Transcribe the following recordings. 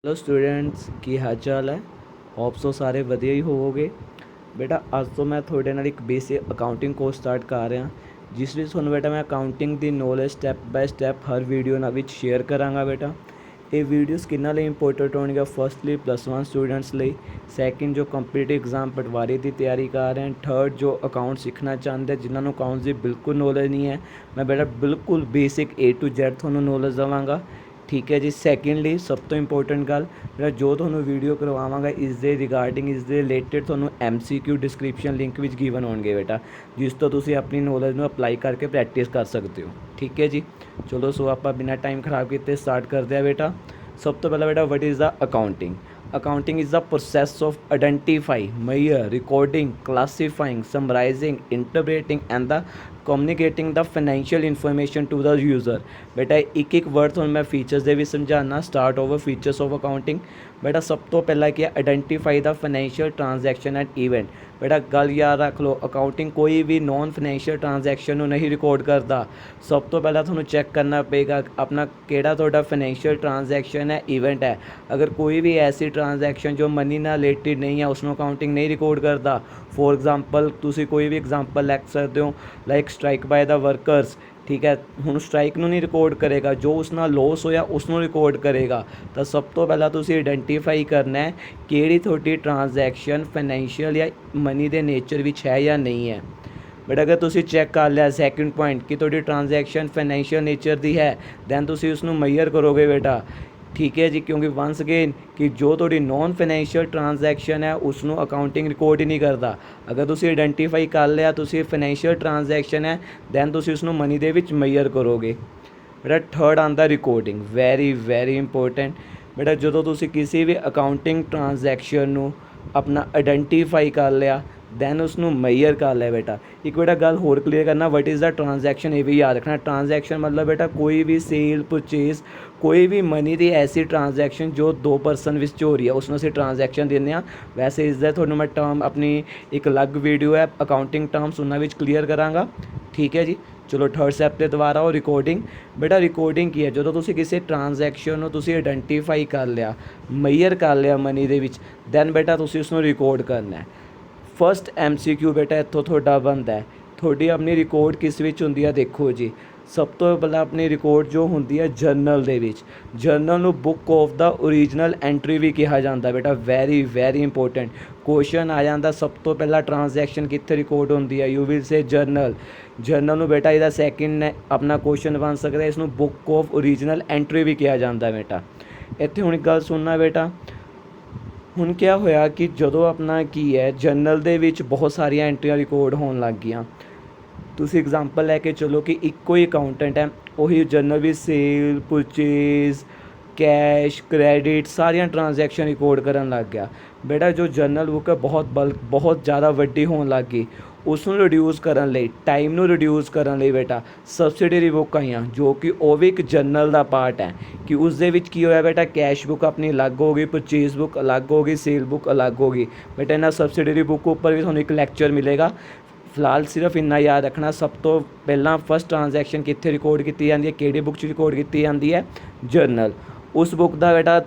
Hello students, ਕੀ ਹਾਲ ਚਾਲ ਹੈ। Hope so ਸਾਰੇ ਵਧੀਆ ਹੀ ਹੋਵੋਗੇ। ਬੇਟਾ ਅੱਜ ਤੋਂ ਮੈਂ ਤੁਹਾਡੇ ਨਾਲ ਇੱਕ ਬੇਸਿਕ ਅਕਾਊਂਟਿੰਗ ਕੋਰਸ ਸਟਾਰਟ ਕਰ ਰਿਹਾ, ਜਿਸ ਵਿੱਚ ਤੁਹਾਨੂੰ ਬੇਟਾ ਮੈਂ ਅਕਾਊਂਟਿੰਗ ਦੀ ਨੌਲੇਜ ਸਟੈਪ ਬਾਏ ਸਟੈਪ ਹਰ ਵੀਡੀਓ ਨਾਲ ਵਿੱਚ ਸ਼ੇਅਰ ਕਰਾਂਗਾ। ਬੇਟਾ ਇਹ ਵੀਡੀਓਜ਼ ਕਿਹਨਾਂ ਲਈ ਇੰਪੋਰਟੈਂਟ ਹੋਣਗੀਆਂ? ਫਸਟਲੀ +1 ਸਟੂਡੈਂਟਸ ਲਈ, ਸੈਕਿੰਡ ਜੋ ਕੰਪੀਟੀਟਿਵ ਐਗਜ਼ਾਮ ਪਟਵਾਰੀ ਦੀ ਤਿਆਰੀ ਕਰ ਰਹੇ ਹਨ, ਥਰਡ ਜੋ ਅਕਾਊਂਟ ਸਿੱਖਣਾ ਚਾਹੁੰਦੇ ਜਿਨ੍ਹਾਂ ਨੂੰ ਅਕਾਊਂਟਸ ਦੀ ਬਿਲਕੁਲ ਨੌਲੇਜ ਨਹੀਂ ਹੈ। ਮੈਂ ਬੇਟਾ ਬਿਲਕੁਲ ਬੇਸਿਕ A to Z ਤੁਹਾਨੂੰ ਨੌਲੇਜ ਦੇਵਾਂਗਾ। ਠੀਕ ਹੈ ਜੀ। ਸੈਕਿੰਡਲੀ ਸਭ ਤੋਂ ਇੰਪੋਰਟੈਂਟ ਗੱਲ, ਜਿਹੜਾ ਜੋ ਤੁਹਾਨੂੰ ਵੀਡੀਓ ਕਰਵਾਵਾਂਗਾ ਇਸ ਦੇ ਰਿਗਾਰਡਿੰਗ ਇਸ ਦੇ ਰਿਲੇਟਡ ਤੁਹਾਨੂੰ MCQ ਡਿਸਕ੍ਰਿਪਸ਼ਨ ਲਿੰਕ ਵਿੱਚ ਗਿਵਨ ਹੋਣਗੇ ਬੇਟਾ, ਜਿਸ ਤੋਂ ਤੁਸੀਂ ਆਪਣੀ ਨੌਲੇਜ ਨੂੰ ਅਪਲਾਈ ਕਰਕੇ ਪ੍ਰੈਕਟਿਸ ਕਰ ਸਕਦੇ ਹੋ। ਠੀਕ ਹੈ ਜੀ। ਚਲੋ ਸੋ ਆਪਾਂ ਬਿਨਾਂ ਟਾਈਮ ਖਰਾਬ ਕੀਤੇ ਸਟਾਰਟ ਕਰਦੇ ਹਾਂ ਬੇਟਾ। ਸਭ ਤੋਂ ਪਹਿਲਾਂ ਬੇਟਾ what is the accounting? Accounting is the process of identifying, measure, recording, classifying, summarizing, interpreting and the communicating the financial information to the user। बेटा एक एक वर्ड ਤੁਹਾਨੂੰ ਮੈਂ ਫੀਚਰਸ ਦੇ ਵੀ ਸਮਝਾਉਣਾ। Start over features of accounting. बेटा सब तो पहला क्या, identify the financial transaction and event. बेटा गल याद रख लो, अकाउंटिंग कोई भी नॉन फाइनेंशियल ट्रांजैक्शन नहीं रिकॉर्ड करता। सब तो पहला थोड़ा चैक करना पेगा अपना केड़ा थोड़ा फाइनेंशियल ट्रांजैक्शन है, इवेंट है। अगर कोई भी ऐसी ट्रांजैक्शन जो मनी नाल रिलेटेड नहीं है उसनों अकाउंटिंग नहीं रिकॉर्ड करता। फॉर एग्जाम्पल तुसी कोई भी एग्जाम्पल लैक सकते हो, like strike by the workers. ठीक है, ਹੁਣ ਸਟ੍ਰਾਈਕ ਨੂੰ ਨਹੀਂ ਰਿਕਾਰਡ ਕਰੇਗਾ, ਜੋ ਉਸ ਨਾਲ ਲੋਸ ਹੋਇਆ ਉਸ ਨੂੰ ਰਿਕਾਰਡ ਕਰੇਗਾ। ਤਾਂ ਸਭ ਤੋਂ ਪਹਿਲਾਂ ਤੁਸੀਂ ਆਈਡੈਂਟੀਫਾਈ ਕਰਨਾ ਹੈ ਕਿਹੜੀ ਤੁਹਾਡੀ ਟ੍ਰਾਂਜੈਕਸ਼ਨ ਫਾਈਨੈਂਸ਼ੀਅਲ ਜਾਂ ਮਨੀ ਦੇ ਨੇਚਰ ਵਿੱਚ ਹੈ ਜਾਂ ਨਹੀਂ ਹੈ। ਬਟ ਅਗਰ ਤੁਸੀਂ ਚੈੱਕ ਕਰ ਲਿਆ ਸੈਕਿੰਡ ਪੁਆਇੰਟ ਕਿ ਤੁਹਾਡੀ ਟ੍ਰਾਂਜੈਕਸ਼ਨ ਫਾਈਨੈਂਸ਼ੀਅਲ ਨੇਚਰ ਦੀ ਹੈ, ਦੈਨ ਤੁਸੀਂ ਉਸ ਨੂੰ ਮੈਜ਼ਰ ਕਰੋਗੇ ਬੇਟਾ। ਠੀਕ ਹੈ ਜੀ, ਕਿਉਂਕਿ ਵਨਸ ਅਗੇਨ ਕਿ ਜੋ ਤੁਹਾਡੀ ਨੋਨ ਫਾਈਨੈਂਸ਼ੀਅਲ ਟ੍ਰਾਂਜੈਕਸ਼ਨ ਹੈ ਉਸ ਨੂੰ ਅਕਾਊਂਟਿੰਗ ਰਿਕਾਰਡ ਹੀ ਨਹੀਂ ਕਰਦਾ। ਅਗਰ ਤੁਸੀਂ ਆਈਡੈਂਟੀਫਾਈ ਕਰ ਲਿਆ ਤੁਸੀਂ ਫਾਈਨੈਂਸ਼ੀਅਲ ਟ੍ਰਾਂਜੈਕਸ਼ਨ ਹੈ, ਦੈਨ ਤੁਸੀਂ ਉਸ ਨੂੰ ਮਨੀ ਦੇ ਵਿੱਚ ਮੈਜ਼ਰ ਕਰੋਗੇ। ਬੇਟਾ ਥਰਡ ਆਉਂਦਾ ਰਿਕਾਰਡਿੰਗ, ਵੈਰੀ ਇੰਪੋਰਟੈਂਟ। ਬੇਟਾ ਜਦੋਂ ਤੁਸੀਂ ਕਿਸੇ ਵੀ ਅਕਾਊਂਟਿੰਗ ਟ੍ਰਾਂਜੈਕਸ਼ਨ ਨੂੰ ਆਪਣਾ ਆਈਡੈਂਟੀਫਾਈ ਕਰ ਲਿਆ, ਦੈਨ ਉਸ ਨੂੰ ਮੈਜ਼ਰ ਕਰ ਲਿਆ। ਬੇਟਾ ਇੱਕ ਬੇਟਾ ਗੱਲ ਹੋਰ ਕਲੀਅਰ ਕਰਨਾ, ਵਟ ਇਜ਼ ਦਾ ਟ੍ਰਾਂਜੈਕਸ਼ਨ ਇਹ ਵੀ ਯਾਦ ਰੱਖਣਾ। ਟ੍ਰਾਂਜੈਕਸ਼ਨ ਮਤਲਬ ਬੇਟਾ ਕੋਈ ਵੀ ਸੇਲ ਪਰਚੇਜ਼, ਕੋਈ ਵੀ ਮਨੀ ਦੀ ਐਸੀ ਟ੍ਰਾਂਜੈਕਸ਼ਨ ਜੋ ਦੋ ਪਰਸਨ ਵਿੱਚ ਹੋ ਰਹੀ ਹੈ ਉਸ ਨੂੰ ਅਸੀਂ ਟ੍ਰਾਂਜੈਕਸ਼ਨ ਦਿੰਦੇ ਹਾਂ। ਵੈਸੇ ਇਸ ਦਾ ਤੁਹਾਨੂੰ ਮੈਂ ਟਰਮ ਆਪਣੀ ਇੱਕ ਅਲੱਗ ਵੀਡੀਓ ਹੈ ਅਕਾਊਂਟਿੰਗ ਟਰਮਸ ਉਹਨਾਂ ਵਿੱਚ ਕਲੀਅਰ ਕਰਾਂਗਾ। ਠੀਕ ਹੈ ਜੀ। ਚਲੋ ਥਰਡ ਸਟੈਪ 'ਤੇ ਦੁਬਾਰਾ ਉਹ ਰਿਕਾਰਡਿੰਗ। ਬੇਟਾ ਰਿਕਾਰਡਿੰਗ ਕੀ ਹੈ? ਜਦੋਂ ਤੁਸੀਂ ਕਿਸੇ ਟ੍ਰਾਂਜੈਕਸ਼ਨ ਨੂੰ ਤੁਸੀਂ ਆਈਡੈਂਟੀਫਾਈ ਕਰ ਲਿਆ, ਮੈਜ਼ਰ ਕਰ ਲਿਆ ਮਨੀ ਦੇ ਵਿੱਚ, ਦੈਨ ਬੇਟਾ ਤੁਸੀਂ ਉਸ ਨੂੰ ਰਿਕਾਰਡ ਕਰਨਾ ਹੈ। ਫਸਟ MCQ ਬੇਟਾ ਇੱਥੋਂ ਤੁਹਾਡਾ ਬਣਦਾ ਹੈ, ਤੁਹਾਡੀ ਆਪਣੀ ਰਿਕਾਰਡ ਕਿਸ ਵਿੱਚ ਹੁੰਦੀ ਹੈ? ਦੇਖੋ ਜੀ, ਸਭ ਤੋਂ ਪਹਿਲਾਂ ਆਪਣੀ ਰਿਕਾਰਡ ਜੋ ਹੁੰਦੀ ਹੈ ਜਰਨਲ ਦੇ ਵਿੱਚ। ਜਰਨਲ ਨੂੰ ਬੁੱਕ ਆਫ ਦਾ ਓਰੀਜਨਲ ਐਂਟਰੀ ਵੀ ਕਿਹਾ ਜਾਂਦਾ ਬੇਟਾ। ਵੈਰੀ ਇੰਪੋਰਟੈਂਟ ਕੁਐਸਚਨ ਆ ਜਾਂਦਾ। ਸਭ ਤੋਂ ਪਹਿਲਾਂ ਟ੍ਰਾਂਜੈਕਸ਼ਨ ਕਿੱਥੇ ਰਿਕਾਰਡ ਹੁੰਦੀ ਹੈ? You will say general. General ਨੂੰ ਬੇਟਾ ਇਹਦਾ ਸੈਕਿੰਡ ਆਪਣਾ ਕੁਐਸਚਨ ਬਣ ਸਕਦਾ, ਇਸ ਨੂੰ ਬੁੱਕ ਆਫ ਓਰੀਜਨਲ ਐਂਟਰੀ ਵੀ ਕਿਹਾ ਜਾਂਦਾ ਬੇਟਾ। ਇੱਥੇ ਹੁਣ ਇੱਕ ਗੱਲ ਸੁਣਨਾ ਬੇਟਾ, ਹੁਣ ਕਿਆ ਹੋਇਆ ਕਿ ਜਦੋਂ ਆਪਣਾ ਕੀ ਹੈ ਜਰਨਲ ਦੇ ਵਿੱਚ ਬਹੁਤ ਸਾਰੀਆਂ ਐਂਟਰੀਆਂ ਰਿਕਾਰਡ ਹੋਣ ਲੱਗ ਗਈਆਂ। ਤੁਸੀਂ ਐਗਜ਼ਾਮਪਲ ਲੈ ਕੇ ਚਲੋ ਕਿ ਇੱਕੋ ਹੀ ਅਕਾਊਂਟੈਂਟ ਹੈ, ਉਹੀ ਜਰਨਲ ਵੀ ਸੇਲ, ਪਰਚੇਜ਼, ਕੈਸ਼, ਕ੍ਰੈਡਿਟ ਸਾਰੀਆਂ ਟ੍ਰਾਂਜੈਕਸ਼ਨ ਰਿਕਾਰਡ ਕਰਨ ਲੱਗ ਗਿਆ। ਬੇਟਾ ਜੋ ਜਰਨਲ ਬੁੱਕ ਹੈ ਬਹੁਤ ਜ਼ਿਆਦਾ ਵੱਡੀ ਹੋਣ ਲੱਗ ਗਈ। ਉਸ ਨੂੰ ਰਿਡਿਊਸ ਕਰਨ ਲਈ, ਟਾਈਮ ਨੂੰ ਰਿਡਿਊਸ ਕਰਨ ਲਈ ਬੇਟਾ ਸਬਸਿਡਰੀ ਬੁੱਕ ਆਈਆਂ, ਜੋ ਕਿ ਉਹ ਵੀ ਇੱਕ ਜਰਨਲ ਦਾ ਪਾਰਟ ਹੈ। ਕਿ ਉਸ ਦੇ ਵਿੱਚ ਕੀ ਹੋਇਆ ਬੇਟਾ, ਕੈਸ਼ ਬੁੱਕ ਆਪਣੀ ਅਲੱਗ ਹੋ ਗਈ, ਪਰਚੇਜ਼ ਬੁੱਕ ਅਲੱਗ ਹੋ ਗਈ, ਸੇਲ ਬੁੱਕ ਅਲੱਗ ਹੋ ਗਈ। ਬੇਟਾ ਇਹਨਾਂ ਸਬਸਿਡਰੀ ਬੁੱਕ ਉੱਪਰ ਵੀ ਤੁਹਾਨੂੰ ਇੱਕ ਲੈਕਚਰ ਮਿਲੇਗਾ। ਫਿਲਹਾਲ ਸਿਰਫ ਇੰਨਾ ਯਾਦ ਰੱਖਣਾ, ਸਭ ਤੋਂ ਪਹਿਲਾਂ ਫਸਟ ਟ੍ਰਾਂਜੈਕਸ਼ਨ ਕਿੱਥੇ ਰਿਕਾਰਡ ਕੀਤੀ ਜਾਂਦੀ ਹੈ, ਕਿਹੜੀ ਬੁੱਕ 'ਚ ਰਿਕਾਰਡ ਕੀਤੀ ਜਾਂਦੀ ਹੈ? ਜਰਨਲ। ਉਸ ਬੁੱਕ ਦਾ ਬੇਟਾ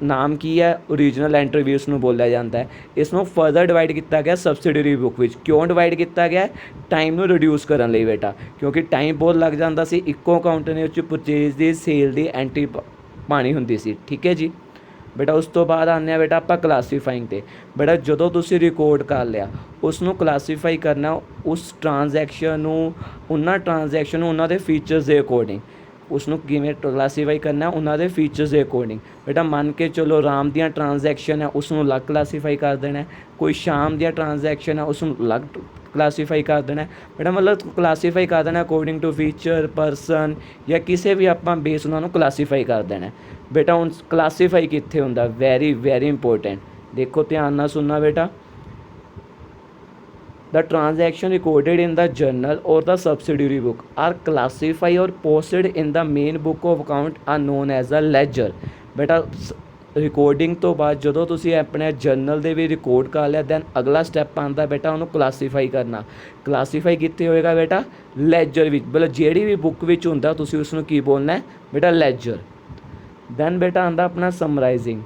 ਨਾਮ ਕੀ ਹੈ? ਓਰੀਜਨਲ ਐਂਟਰੀ ਵੀ ਉਸ ਨੂੰ ਬੋਲਿਆ ਜਾਂਦਾ ਹੈ। ਇਸ ਨੂੰ ਫਰਦਰ ਡਿਵਾਈਡ ਕੀਤਾ ਗਿਆ ਸਬਸਿਡਰੀ ਬੁੱਕ ਵਿੱਚ। ਕਿਉਂ ਡਿਵਾਈਡ ਕੀਤਾ ਗਿਆ? ਟਾਈਮ ਨੂੰ ਰਿਡਿਊਸ ਕਰਨ ਲਈ ਬੇਟਾ, ਕਿਉਂਕਿ ਟਾਈਮ ਬਹੁਤ ਲੱਗ ਜਾਂਦਾ ਸੀ। ਇੱਕੋ ਅਕਾਊਂਟ ਨੇ ਉੱਚ ਪਰਚੇਜ਼ ਦੀ, ਸੇਲ ਦੀ ਐਂਟਰੀ ਪਾਉਣੀ ਹੁੰਦੀ ਸੀ। ਠੀਕ ਹੈ ਜੀ। ਬੇਟਾ ਉਸ ਤੋਂ ਬਾਅਦ ਆਉਂਦੇ ਹਾਂ ਬੇਟਾ ਆਪਾਂ ਕਲਾਸੀਫਾਈਂਗ 'ਤੇ। ਬੇਟਾ ਜਦੋਂ ਤੁਸੀਂ ਰਿਕਾਰਡ ਕਰ ਲਿਆ, ਉਸ ਨੂੰ ਕਲਾਸੀਫਾਈ ਕਰਨਾ, ਉਸ ਟ੍ਰਾਂਜੈਕਸ਼ਨ ਨੂੰ ਉਹਨਾਂ ਦੇ ਫੀਚਰਸ ਦੇ ਅਕੋਰਡਿੰਗ। ਉਸ ਨੂੰ ਕਿਵੇਂ ਕਲਾਸੀਫਾਈ ਕਰਨਾ? ਉਹਨਾਂ ਦੇ ਫੀਚਰਸ ਦੇ ਅਕੋਰਡਿੰਗ। ਬੇਟਾ ਮੰਨ ਕੇ ਚਲੋ ਰਾਮ ਦੀਆਂ ਟ੍ਰਾਂਜੈਕਸ਼ਨ ਹੈ ਉਸ ਨੂੰ ਅਲੱਗ ਕਲਾਸੀਫਾਈ ਕਰ ਦੇਣਾ। ਕੋਈ ਸ਼ਾਮ ਦੀਆਂ ਟ੍ਰਾਂਜੈਕਸ਼ਨ ਹੈ ਉਸ ਨੂੰ ਅਲੱਗ ਕਲਾਸੀਫਾਈ ਕਰ ਦੇਣਾ। ਬੇਟਾ ਮਤਲਬ ਕਲਾਸੀਫਾਈ ਕਰ ਦੇਣਾ ਅਕੋਰਡਿੰਗ ਟੂ ਫੀਚਰ, ਪਰਸਨ ਜਾਂ ਕਿਸੇ ਵੀ ਆਪਾਂ ਬੇਸ ਉਹਨਾਂ ਨੂੰ ਕਲਾਸੀਫਾਈ ਕਰ ਦੇਣਾ। ਬੇਟਾ ਹੁਣ ਕਲਾਸੀਫਾਈ ਕਿੱਥੇ ਹੁੰਦਾ? Very important. ਦੇਖੋ ਧਿਆਨ ਨਾਲ ਸੁਣਨਾ ਬੇਟਾ। The transaction recorded in the journal or the subsidiary book are classified or posted in the main book of account are known as a ledger। ਬੇਟਾ ਰਿਕਾਰਡਿੰਗ ਤੋਂ ਬਾਅਦ ਜਦੋਂ ਤੁਸੀਂ ਆਪਣੇ ਜਰਨਲ ਦੇ ਵੀ ਰਿਕਾਰਡ ਕਰ ਲਿਆ, ਦੈਨ ਅਗਲਾ ਸਟੈਪ ਆਉਂਦਾ ਬੇਟਾ ਉਹਨੂੰ ਕਲਾਸੀਫਾਈ ਕਰਨਾ। ਕਲਾਸੀਫਾਈ ਕਿੱਥੇ ਹੋਏਗਾ ਬੇਟਾ? ਲੈਜਰ ਵਿੱਚ। ਮਤਲਬ ਜਿਹੜੀ ਵੀ ਬੁੱਕ ਵਿੱਚ ਹੁੰਦਾ ਤੁਸੀਂ ਉਸ ਨੂੰ ਕੀ ਬੋਲਣਾ ਹੈ ਬੇਟਾ? ਲੈਜਰ। दैन बेटा आंदा अपना समराइजिंग।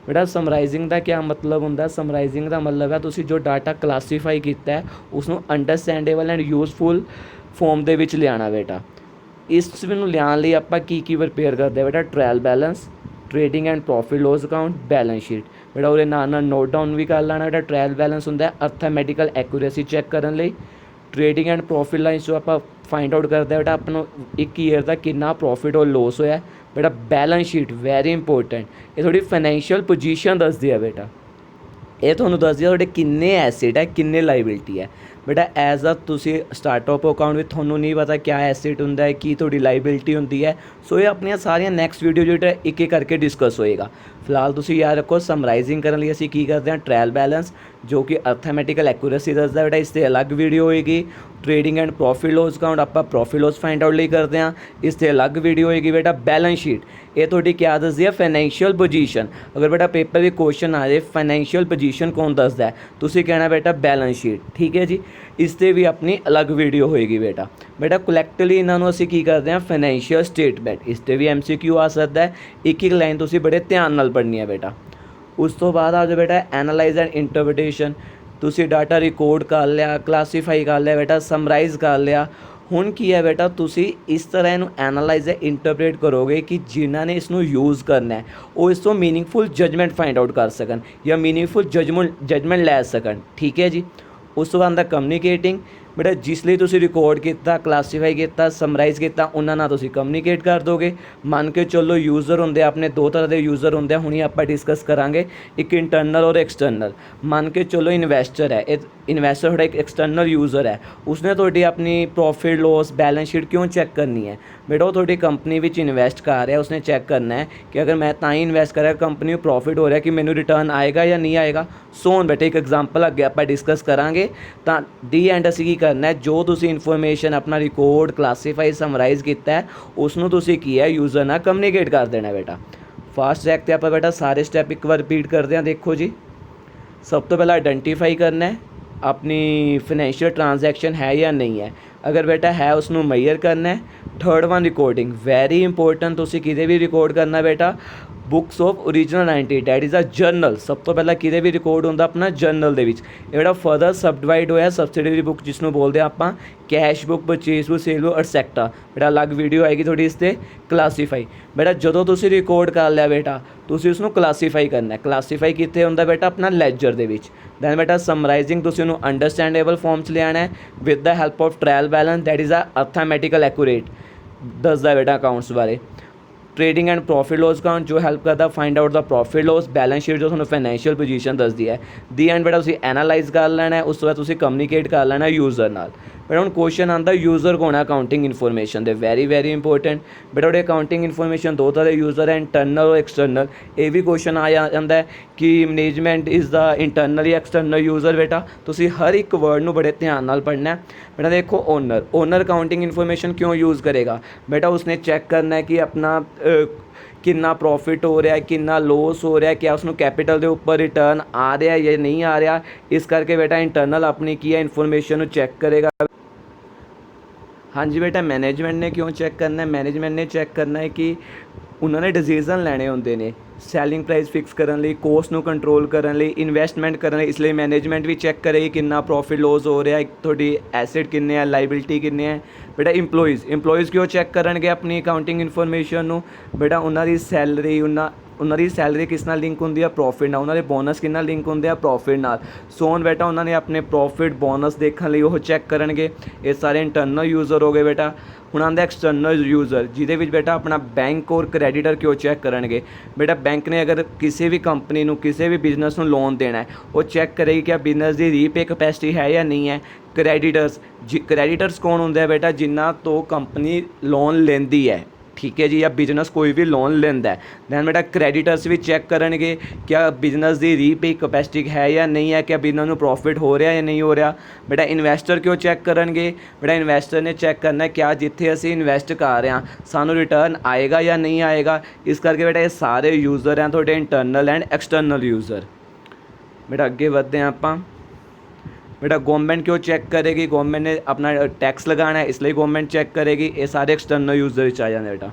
बेटा समराइजिंग का क्या मतलब होंदा, समराइजिंग का मतलब है तुसी जो डाटा क्लासीफाई किया है उसनों अंडरस्टैंडेबल एंड यूजफुल फॉर्म दे विच लियाना बेटा। इस नूं लियाण लई आपां की प्रिपेयर करते हैं बेटा, trial balance, trading and profit loss account, balance sheet. बेटा उहदे नाल नाल नोट डाउन भी कर लेना बेटा। ट्रायल बैलेंस हुंदा है अर्थमैटिकल एक्यूरेसी चैक करन लई। ट्रेडिंग एंड प्रॉफिट लाइन जो आप फाइंड आउट करते हैं बेटा अपना एक ईयर का कितना प्रॉफिट और लॉस होया। बेटा बैलेंस शीट वेरी इंपॉर्टेंट, ये थोड़ी फाइनैशियल पोजीशन दसदी है बेटा। ये तुहानूं दसदी है तुहाडे किन्ने एसेट है किन्ने लाइबिलिटी है। बेटा एज अ तुसी स्टार्टअप अकाउंट भी थोनों नहीं पता क्या एसेट हुंदा है की थोड़ी लाइबिलिटी हुंदी है। सो ये अपनी सारियां नैक्सट वीडियो जो एक एक करके डिस्कस होएगा। फिलहाल तुसी याद रखो समराइजिंग करने लिए असीं की करते हैं, ट्रायल बैलेंस जो कि अर्थमैटिकल एक्यूरेसी दसदा बेटा, इससे अलग वीडियो होएगी। Trading and profit loss account आप प्रॉफिट लॉस फाइंड आउट लिए करते हैं, इससे अलग वीडियो होएगी बेटा। बैलेंस शीट ये थोड़ी क्या दसदी है, फाइनैशियल पोजीशन। अगर बेटा पेपर में क्वेश्चन आ जाए फाइनैशियल पोजीशन कौन दसदा है, तुसी कहना बेटा बैलेंस शीट, ठीक है जी। इससे भी अपनी अलग वीडियो होएगी बेटा। बेटा कलैक्टली इन्होंने असीं की करते हैं फाइनैशियल स्टेटमेंट, इससे भी MCQ आ सकता है। एक एक लाइन तुसी बड़े ध्यान नाल पढ़नी है बेटा। उस तो बाद आ जाओ बेटा एनालाइज एंड इंटरप्रिटेशन। तुसी डाटा रिकॉर्ड कर लिया, क्लासीफाई कर लिया बेटा, समराइज़ कर लिया। हुण की है बेटा तुसी इस तरह इनू एनालाइज है इंटरप्रेट करोगे कि जिन्हां ने इसनू यूज़ करना है वो इस तो मीनिंगफुल जजमेंट फाइंड आउट कर सकन या मीनिंगफुल जजमेंट लै सकन, ठीक है जी। उस तो बाद कम्युनिकेटिंग बेटा, जिस लिए तुसी रिकॉर्ड किया, क्लासीफाई किया, समराइज़ किया, उन्हां नाल तुसी कम्युनिकेट कर दोगे। मान के चलो यूज़र होंदे अपने दो तरह के यूज़र होंदे, हुणी आपां डिस्कस करांगे, एक इंटरनल और एक्सटर्नल। मान के चलो इन्वेस्टर है, इन्वेस्टर थोड़ा एक एक्सटर्नल यूज़र है, उसने थोड़ी अपनी प्रॉफिट लॉस बैलेंस शीट क्यों चैक करनी है बेटा, वो थोड़ी कंपनी विच इन्वेस्ट कर रहा है, उसने चैक करना है कि अगर मैं तां ही इन्वेस्ट करा कंपनी में प्रॉफिट हो रहा है कि मैनू रिटर्न आएगा या नहीं आएगा। सो बेटा एक एग्जाम्पल अगे आप डिस्कस करांगे। तो डी एंड असीं की करना है, जो तुसी इन्फॉर्मेशन अपना रिकॉर्ड क्लासीफाई समराइज़ किया है उसनूं तुसी की है यूज़र नाल कम्युनिकेट कर देना बेटा। फास्ट ट्रैक ते आपां बेटा सारे स्टैप एक बार रिपीट करते हैं। देखो जी, सब तो पहला आइडेंटिफाई करना है अपनी फाइनैशियल ट्रांजैक्शन है या नहीं है, अगर बेटा है उसनूं मेजर करना है। Third one recording, very important, तुसी किते भी रिकॉर्ड करना बेटा books of original entity that is a journal. सब तो पहला किते भी रिकॉर्ड होंदा अपना जर्नल दे विच। ये बेटा फर्दर सब डिवाइड होया सबसिडरी बुक जिसनों बोलते हैं आपां cash book, purchase book, sale book etcetera. बेटा अलग वीडियो आएगी थोड़ी इस ते क्लासीफाई। बेटा जदों तुसी रिकॉर्ड कर लिया बेटा तुसी उसनों क्लासीफाई करना है। क्लासीफाई कित्थे हुंदा बेटा अपना लैजर दे विच। दैन बेटा समराइजिंग तुसी उहनूं अंडरस्टैंडेबल फॉर्म च लियाना है with the help of trial balance that is a arithmetical accurate दसदा बेटा अकाउंट्स बारे। Trading and profit loss account जो हेल्प करता find out the profit loss, balance sheet जो थोड़ा फाइनैशियल पोजीशन दसदी है। दी एंड बेटा तुसी एनालाइज कर लेना है, उस तो बाद तुसी कम्युनिकेट कर लेना है यूज़र नाल। बेटा हुण क्वेश्चन आंदा यूज़र कौन है अकाउंटिंग इन्फॉर्मेशन दे, वेरी वेरी इंपॉर्टेंट। बेटा उहदे अकाउंटिंग इन्फॉर्मेशन दो तरह के यूज़र है, इंटरनल और एक्सटर्नल। ये भी क्वेश्चन आ जाता है कि मैनेजमेंट इज़ द इंटरनल या एक्सटर्नल यूज़र। बेटा तुसी हर एक वर्ड नूं बड़े ध्यान नाल पढ़ना है। बेटा देखो ओनर अकाउंटिंग इन्फॉर्मेशन क्यों यूज़ करेगा बेटा, उसने चेक करना है कि अपना कितना प्रॉफिट हो रहा है, कितना लॉस हो रहा है, क्या उसनों कैपिटल के उपर रिटर्न आ रहा है या नहीं आ रहा। इस करके बेटा इंटरनल अपनी की है इन्फॉर्मेशन चेक करेगा। हाँ जी बेटा, मैनेजमेंट ने क्यों चेक करना है, मैनेजमेंट ने चेक करना है कि उन्होंने डिसीजन लैने होंदे ने सैलिंग प्राइस फिक्स करने लई, कोस्ट नूं कंट्रोल करने लई, इन्वेस्टमेंट करने लई। इसलिए मैनेजमेंट भी चेक करेगी कितना प्रॉफिट लॉस हो रहा है, थोड़ी एसेट किन्ने है, लाइबिलिटी किन्ने है। बेटा इंप्लॉइज़ क्यों चेक करनगे अपनी अकाउंटिंग इन्फॉर्मेशन नूं बेटा, उन्होंने सैलरी उन्होंने सैलरी किस नाल लिंक होंदी है, प्रॉफिट नाल। उन्होंने बोनस किस नाल लिंक होंदे है, प्रॉफिट नाल। सोन बेटा उन्होंने अपने प्रॉफिट बोनस देखने लिए वो चेक करनगे। ये सारे इंटरनल यूज़र हो गए बेटा। हुण आंदा एक्सटर्नल यूज़र जिहदे विच बेटा अपना बैंक और क्रेडिटर क्यों चेक करनगे बेटा, बैंक ने अगर किसी भी कंपनी नूं किसी भी बिजनेस नूं लोन देना है वो चेक करेगी क्या बिजनेस की रीपे कैपेसिटी है या नहीं है। क्रेडिटर्स कौन होंदे है बेटा, जिन्हां तो कंपनी लोन लेंदी है, ठीक है जी, या बिजनेस कोई भी लोन लेंदा है। दैन बेटा क्रेडिटर्स भी चेक करनगे क्या बिजनेस की रीपे कैपेसिटी है या नहीं है, क्या बिजनेस में प्रॉफिट हो रहा है या नहीं हो रहा। बेटा इन्वेस्टर क्यों चेक करनगे बेटा, इन्वेस्टर ने चेक करना है क्या जिथे असीं इन्वेस्ट कर रहे हैं सानू रिटर्न आएगा या नहीं आएगा। इस करके बेटा ये सारे यूज़र हैं थोड़े इंटरनल एंड एक्सटर्नल यूज़र। बेटा अगे बढ़ते हैं आपां। बेटा गवर्नमेंट क्यों चेक करेगी, गवर्नमेंट ने अपना टैक्स लगाना है इसलिए गवर्नमेंट चेक करेगी। ये सारे एक्सटर्नल यूज़र आ जाते बेटा।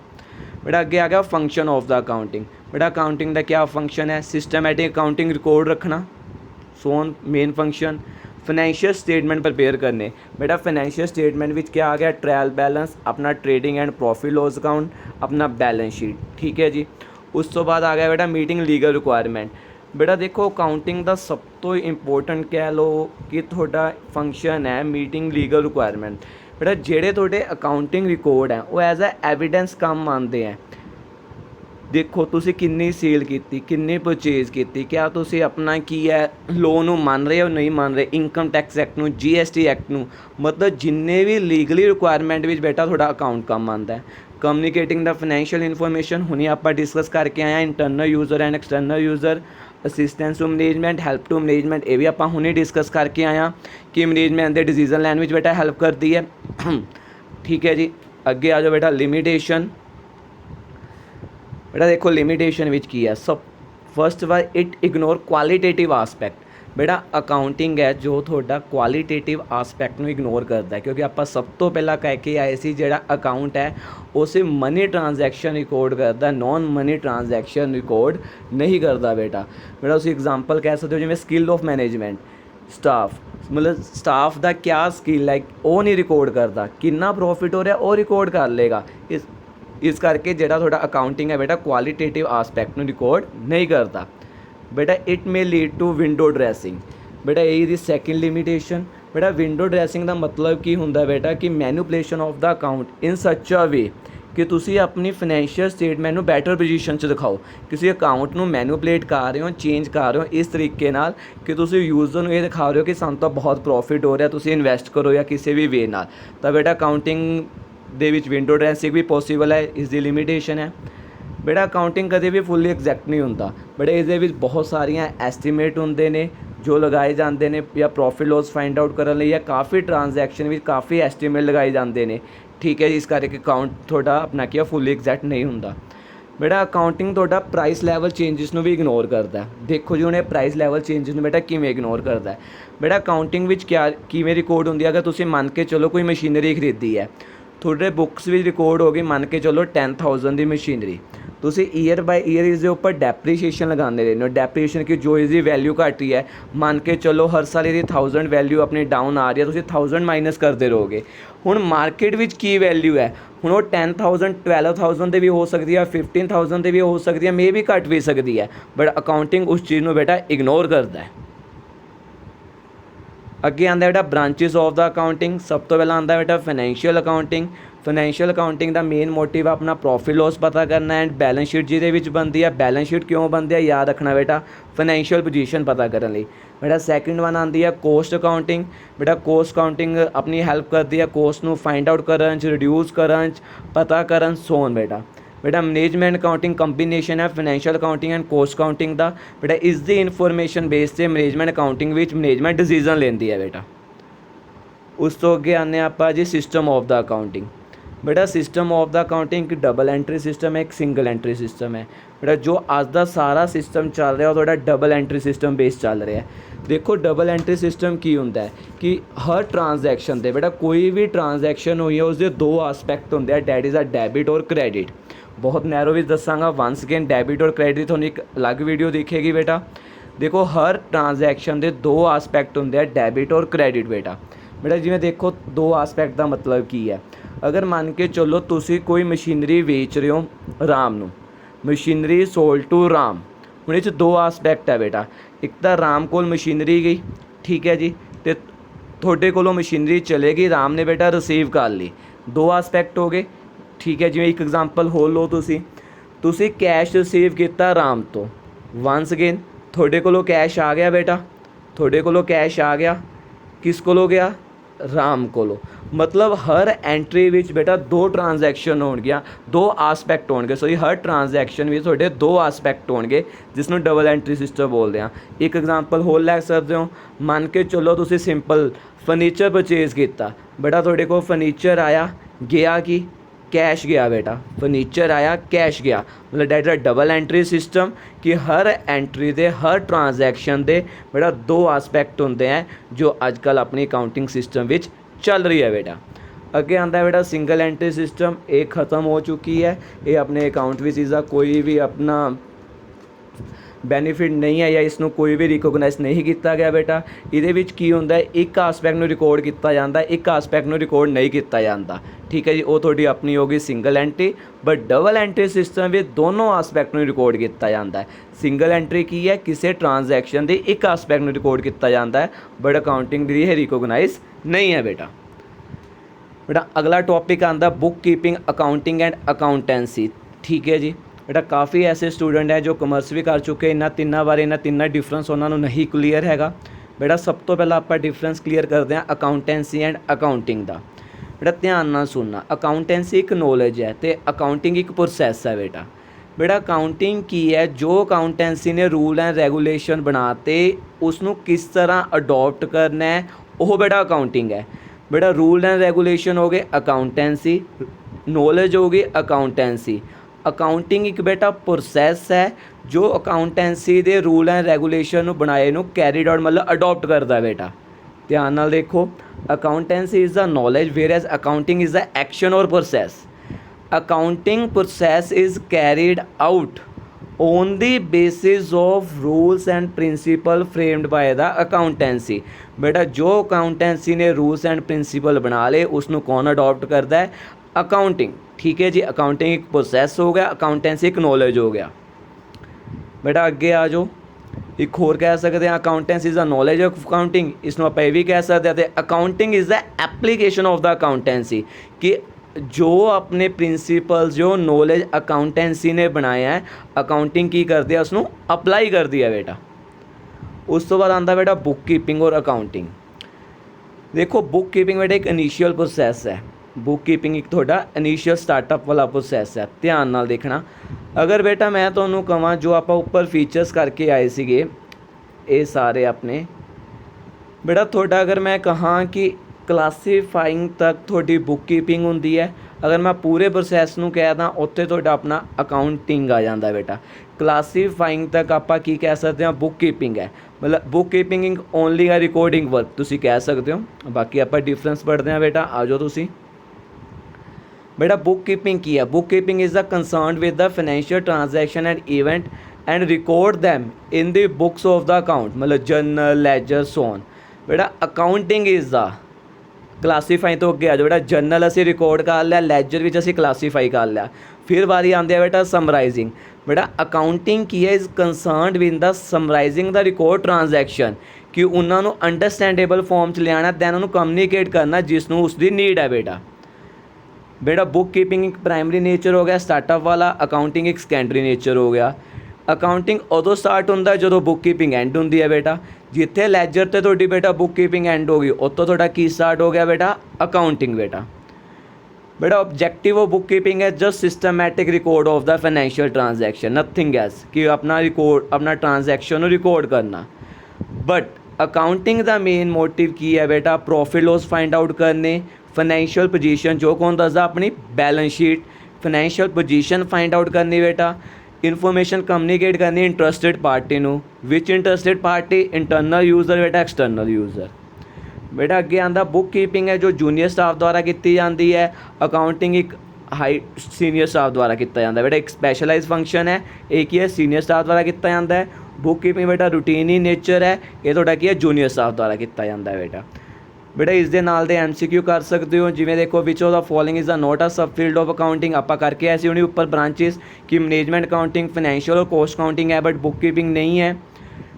बेटा अगे आ गया फंक्शन ऑफ द अकाउंटिंग। बेटा अकाउंटिंग का क्या फंक्शन है? सिस्टमैटिक अकाउंटिंग रिकॉर्ड रखना, सोन main function. Financial statement prepare करने। बेटा फाइनैंशियल स्टेटमेंट विच क्या आ गया? ट्रायल बैलेंस, अपना trading and profit loss account, अपना बैलेंस शीट, ठीक है जी। उस तो बाद आ गया बेटा मीटिंग लीगल रिक्वायरमेंट। बेटा देखो अकाउंटिंग का सब तो इंपोर्टेंट कह लो कि थोड़ा फंक्शन है मीटिंग लीगल रिक्वायरमेंट। बेटा जेड़े थोड़े अकाउंटिंग रिकॉर्ड है वो एज ए एविडेंस काम आते हैं। देखो तुसी किन्नी सेल की, किन्नी परचेज की, क्या तुसी अपना की है लोन मान रहे हो नहीं मान रहे, इनकम टैक्स एक्ट नू, GST एक्ट नू, मतलब जिन्ने भी लीगली रिक्वायरमेंट विच बेटा थोड़ा अकाउंट काम आता है। कम्युनिकेटिंग द फाइनैंशियल इन्फॉर्मेशन हुणे आप डिस्कस करके आए, internal user and external user, assistance to management, help to management, ये भी आप हुणे डिस्कस करके आए कि मैनेजमेंट के डिसीजन लैन में बेटा हेल्प करती है। ठीक है जी, अगे आ जाओ बेटा लिमिटेशन। बेटा देखो लिमिटेशन विच की है, सब फर्स्ट बार इट इग्नोर क्वालिटेटिव आस्पैक्ट। बेटा अकाउंटिंग है जो थोड़ा क्वालिटेटिव आस्पैक्ट में इग्नोर करता है, क्योंकि आप सब तो पहला कह के आए सी जेड़ा अकाउंट है वो सिर्फ मनी ट्रांजैक्शन रिकॉर्ड करता, नॉन मनी ट्रांजैक्शन रिकॉर्ड नहीं करता। बेटा बेटा उस एग्जाम्पल कह सकते हो जिमें स्किल ऑफ मैनेजमेंट, स्टाफ, मतलब स्टाफ का क्या स्किल है वो नहीं रिकॉर्ड करता, कितना प्रॉफिट हो रहा है वो रिकॉर्ड कर लेगा। इस करके जेड़ा थोड़ा अकाउंटिंग है बेटा क्वालिटेटिव आस्पैक्ट में रिकॉर्ड नहीं करता। बेटा it may lead to window dressing. बेटा यही दी सैकेंड लिमिटेशन। बेटा विंडो ड्रेसिंग का मतलब की होंदा बेटा कि manipulation of the account in such a way कि तुसी अपनी फाइनैंशियल स्टेटमेंट में बैटर पोजीशन च दिखाओ, किसी अकाउंट में मैनिपुलेट कर रहे हो, चेंज कर रहे हो इस तरीके नाल कि तुसी यूजर नूं ये दिखा रहे हो कि सानूं तो बहुत प्रॉफिट हो रहा, तुसी इन्वेस्ट करो या किसी भी वे नाल। तो बेटा अकाउंटिंग दे विच विंडो ड्रेसिंग भी पॉसीबल है, इसकी लिमिटेशन है। बेटा अकाउंटिंग कदे भी फुली एग्जैक्ट नहीं होंदा। बेटा इहदे बहुत सारिया एस्टीमेट होंदे ने जो लगाए जाते हैं, या प्रॉफिट लॉस फाइंड आउट करने लई या काफ़ी ट्रांजैक्शन में काफ़ी एस्टीमेट लगाए जाते हैं। ठीक है, इस करके अकाउंट थोड़ा अपना क्या फुली एग्जैक्ट नहीं होंदा। बेटा अकाउंटिंग थोड़ा प्राइस लैवल चेंजिस भी इग्नोर करता है। देखो जी उन्हें प्राइस लैवल चेंजिस बेटा किमें इग्नोर करता है। बेटा अकाउंटिंग विच क्या किमें रिकॉर्ड होंदी है, अगर तुसीं मान के चलो कोई मशीनरी खरीदी है, थोड़े बुक्स भी रिकॉर्ड हो गई मान के चलो 10,000 की मशीनरी, तुसी ईयर बाय ईयर इसके ऊपर डेप्रीशिएशन लगाते रहने हो। डेप्रीशिएशन की जो इसकी वैल्यू घट रही है, मान के चलो हर साल ये 1000 वैल्यू अपनी डाउन आ रही है, तुसी 1000 माइनस करते रहोगे। हुण मार्केट विच की वैल्यू है, हुण वो 10,000 12,000 से भी हो सकती है, 15,000 से भी हो सकती है, मे भी घट भी सकती है, बट अकाउंटिंग उस चीज़ में बेटा इग्नोर करता है। अगे आंदा बेटा ब्रांचेस ऑफ द अकाउंटिंग। सब तो पहला आंदा बेटा फाइनैंशियल अकाउंटिंग। फाइनैंशियल अकाउंटिंग का मेन मोटिव अपना प्रॉफिट लॉस पता करना है, एंड बैलेंस शीट जिहदे विच बनती है। बैलेंस शीट क्यों बनती है याद रखना बेटा, फाइनैंशियल पोजीशन पता करने लई। बेटा सैकेंड वन आती है कॉस्ट अकाउंटिंग। बेटा कॉस्ट अकाउंटिंग अपनी हेल्प करती है कॉस्ट नूं फाइंड आउट करन च, रिड्यूस करन च, पता करन सोन। बेटा मैनेजमेंट अकाउंटिंग कंबीनेशन है financial accounting and cost accounting का। बेटा इस दी इन्फॉर्मेशन बेस से मैनेजमेंट अकाउंटिंग विच मैनेजमेंट डिसीजन लेंदी है। बेटा उस तो अगे आने आप जी सिस्टम ऑफ द अकाउंटिंग। बेटा सिस्टम ऑफ द अकाउंटिंग एक डबल एंट्री सिस्टम है, एक सिंगल एंट्री सिस्टम है। बेटा जो आज का सारा सिस्टम चल रहा है वो थोड़ा डबल एंट्री सिस्टम बेस चल रहा है। देखो डबल एंट्री सिस्टम की होंदा है कि हर ट्रांजैक्शन दे बेटा कोई भी ट्रांजैक्शन हुई है उसके दो आस्पैक्ट होंदे हैं, डैट इज़ अ डेबिट और क्रेडिट। बहुत नैरो भी दसांगा, वंस अगेन डेबिट और क्रेडिट थोड़ी एक अलग वीडियो दिखेगी। बेटा देखो हर ट्रांजैक्शन के दो आस्पैक्ट होंदे हैं, डेबिट और क्रेडिट। बेटा जिवें देखो दो आस्पैक्ट का मतलब की है, अगर मान के चलो तुसी कोई मशीनरी बेच रहे हो राम नू, मशीनरी सोल्ड टू राम, हुण इस दो आस्पैक्ट है बेटा। एक तो राम कोल मशीनरी गई, ठीक है जी, तो थोड़े कोलों मशीनरी चलेगी, राम ने बेटा रिसीव कर ली, दो आस्पैक्ट हो गए। ठीक है, जिवें एक एग्जाम्पल हो लो, तुसी कैश रिसीव किया राम तो, वंस अगेन थोड़े कोलों कैश आ गया बेटा, थोड़े कोलों कैश आ गया, किस कोलों गया राम कोलों। मतलब हर एंट्री विच बेटा दो ट्रांजैक्शन होणगियां, दो आस्पैक्ट होणगे, सॉरी हर ट्रांजैक्शन विच तुहाडे दो आस्पैक्ट होणगे, जिसनूं डबल एंट्री सिस्टम बोलते हैं। एक एग्जाम्पल होर लै सकते हो, मान के चलो तुसी सिंपल फर्नीचर परचेज किया, बेटा तुहाडे कोल फर्नीचर आया, गया कि कैश गया बेटा, फर्नीचर आया कैश गया, मतलब that is double entry system कि हर एंट्री दे हर ट्रांजैक्शन दे बेटा दो आस्पैक्ट होंदे हैं जो अजकल अपनी अकाउंटिंग सिस्टम विच चल रही है। बेटा अगे आंदा है बेटा सिंगल एंट्री सिस्टम, ये खत्म हो चुकी है, ये अपने अकाउंट विच इसका कोई भी अपना बेनीफिट नहीं है या इसनों कोई भी रिकोगनाइज नहीं किया गया बेटा। ये की होंगे एक आसपैक्ट में रिकॉर्ड किया जाता है, एक आसपैक्ट में रिकॉर्ड नहीं किया जाता, ठीक है जी। वो थोड़ी अपनी होगी single entry, but double entry system में दोनों आसपैक्ट में रिकॉर्ड किया जाता है। सिंगल एंट्री की है किसी ट्रांजैक्शन की एक आसपैक्ट में रिकॉर्ड किया जाता है, बट अकाउंटिंग दी है रिकोगनाइज नहीं है बेटा। बेटा अगला टॉपिक आंदा book keeping, accounting and accountancy, ठीक है जी। बेटा काफ़ी ऐसे स्टूडेंट हैं जो कमर्स भी कर चुके, इन्होंने तिनों बारे इन्होंने तिनों डिफरेंस उन्होंने नहीं क्लीयर हैगा। बेटा सब तो पहला आप डिफरेंस क्लीयर करते हैं अकाउंटेंसी एंड अकाउंटिंग का। बेटा ध्यान नाल सुनना, अकाउंटेंसी एक नॉलेज है तो अकाउंटिंग एक प्रोसैस है बेटा। बेटा अकाउंटिंग की है जो अकाउंटेंसी ने रूल एंड रेगूलेशन बनाते उसनों किस तरह अडॉप्ट करना है, वो बेटा अकाउंटिंग है। बेटा रूल एंड रेगूलेशन हो गए अकाउंटेंसी, नॉलेज हो गई अकाउंटेंसी। अकाउंटिंग एक बेटा प्रोसैस है जो अकाउंटेंसी के रूल एंड रेगूलेशन बनाए कैरीड आउट मतलब अडॉप्ट करता है बेटा। ध्यान नाल देखो, accountancy is the knowledge whereas accounting is the action और process. Accounting process is carried out on the basis of rules and principle framed by the accountancy. बेटा जो अकाउंटेंसी ने रूल्स एंड प्रिंसिपल बना ले उसनों कौन adopt करता है, accounting, ठीक है जी। अकाउंटिंग एक प्रोसैस हो गया, अकाउंटेंसी एक नॉलेज हो गया। बेटा अगे आ जाओ, एक होर कह सकते हैं accountancy is the knowledge of accounting, इसनों आप ये भी कह सकते हैं accounting is the application of the accountancy, कि जो अपने प्रिंसिपल्स जो नॉलेज अकाउंटेंसी ने बनाया है अकाउंटिंग की कर दिया उसनों अप्लाई कर दिया बेटा। उस तो बाद आंदा बेटा बुक कीपिंग और अकाउंटिंग। देखो बुक कीपिंग बेटा एक इनिशियल प्रोसैस है, बुक कीपिंग एक थोड़ा इनिशियल स्टार्टअप वाला प्रोसैस है। ध्यान नाल देखना, अगर बेटा मैं तुहानूं कहां जो आप ऊपर फीचर्स करके आए सीगे ये सारे अपने बेटा थोड़ा अगर मैं कहां कि क्लासीफाइंग तक थोड़ी बुक कीपिंग होंदी है, अगर मैं पूरे प्रोसैस नूं कह दा उत्थे थोड़ा अपना अकाउंटिंग आ जाता है बेटा। क्लासीफाइंग तक आपां की कह सकते हैं बुक कीपिंग है, मतलब book keeping only a recording work तुसीं कह सकते हो। बाकी आपां डिफरेंस पढ़ते हैं बेटा, आ जाओ तुसीं। बेटा बुक कीपिंग की है, book keeping is the concern with the financial transaction and event and record them in the books of the account, मतलब जर्नल लेजर सोन। बेटा अकाउंटिंग इज़ द क्लासीफाई तो अगे आ जाओ बेटा, जर्नल असी रिकॉर्ड कर लिया, लैजर भी असी क्लासीफाई कर लिया, फिर बारी आती है बेटा समराइजिंग। बेटा अकाउंटिंग की है is concerned with the summarizing the record transaction, कि उन्होंने अंडरस्टैंडेबल फॉर्म च लिया दैन उन्होंने कम्यूनीकेट करना जिसनों उसकी नीड है बेटा। बेटा बुक कीपिंग एक प्राइमरी नेचर हो गया स्टार्टअप वाला, अकाउंटिंग एक सैकेंडरी नेचर हो गया। अकाउंटिंग उदों स्टार्ट होंदा है जो बुक कीपिंग एंड होंदी है बेटा, जिथे लैजर ते थोड़ी बेटा बुक कीपिंग एंड होगी उतों थोड़ा की स्टार्ट हो गया बेटा अकाउंटिंग बेटा। बेटा ऑब्जेक्टिव ऑफ बुक कीपिंग है just systematic record of the financial transaction, nothing else, कि अपना रिकॉर्ड अपना ट्रांजैक्शन रिकॉर्ड करना। बट अकाउंटिंग दा मेन मोटिव की है बेटा प्रॉफिट लॉस फाइंड आउट करने, फाइनेंशियल पोजीशन जो कौन दसदा अपनी balance sheet, financial position find out करनी बेटा, इन्फॉर्मेशन कम्युनीकेट करनी इंटरस्टेड पार्टी नू, विच इंटरस्टेड पार्टी इंटरनल यूजर बेटा एक्सटर्नल यूजर। बेटा अगे आंदा बुक कीपिंग है जो जूनियर स्टाफ द्वारा की जाती है, अकाउंटिंग एक हाई सीनियर स्टाफ द्वारा किया जाता है बेटा, एक स्पैशलाइज फंक्शन है, एक ही है सीनियर स्टाफ द्वारा किया जाता है। बुक कीपिंग बेटा रूटीन ही नेचर है, ये थोड़ा की है जूनियर स्टाफ द्वारा किया जाता है बेटा। बेटा इस दे नाल दे MCQ कर सकते हो, जिमें देखो which of the following is the not a सब फील्ड ऑफ अकाउंटिंग, आपा करके ऐसे होनी ऊपर ब्रांचेस कि मैनेजमेंट अकाउंटिंग फाइनेंशियल और कॉस्ट अकाउंटिंग है, बट बुक कीपिंग नहीं है।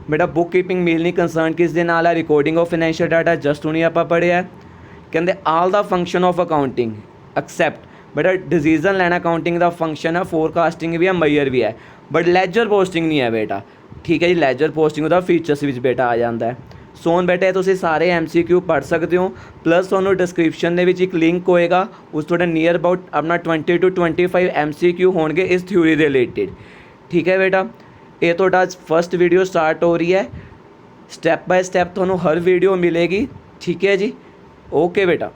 बेटा बुक कीपिंग मेनली कंसर्न किस दे नाल है, recording of financial data, just हुणी आपा पढ़िया कहते all the function of accounting accept बेटा डिसीजन लैना अकाउंटिंग का फंक्शन है, फोरकास्टिंग भी है, मैयर भी है, बट लैजर पोस्टिंग नहीं है बेटा। ठीक है जी, लैजर पोस्टिंग का फीचर्स भी बेटा आ जाता है। सोन बेटा तुसीं सारे MCQ पढ़ सकते हो, प्लस तुहानूं डिस्क्रिप्शन के एक लिंक होएगा उस थोड़े नियर अबाउट अपना 20 to 25 MCQ होंगे इस थ्योरी के रिलेटेड। ठीक है बेटा, ये थोड़ा फर्स्ट वीडियो स्टार्ट हो रही है, स्टैप बाय स्टैप तुहानूं हर वीडियो मिलेगी। ठीक है जी, ओके बेटा।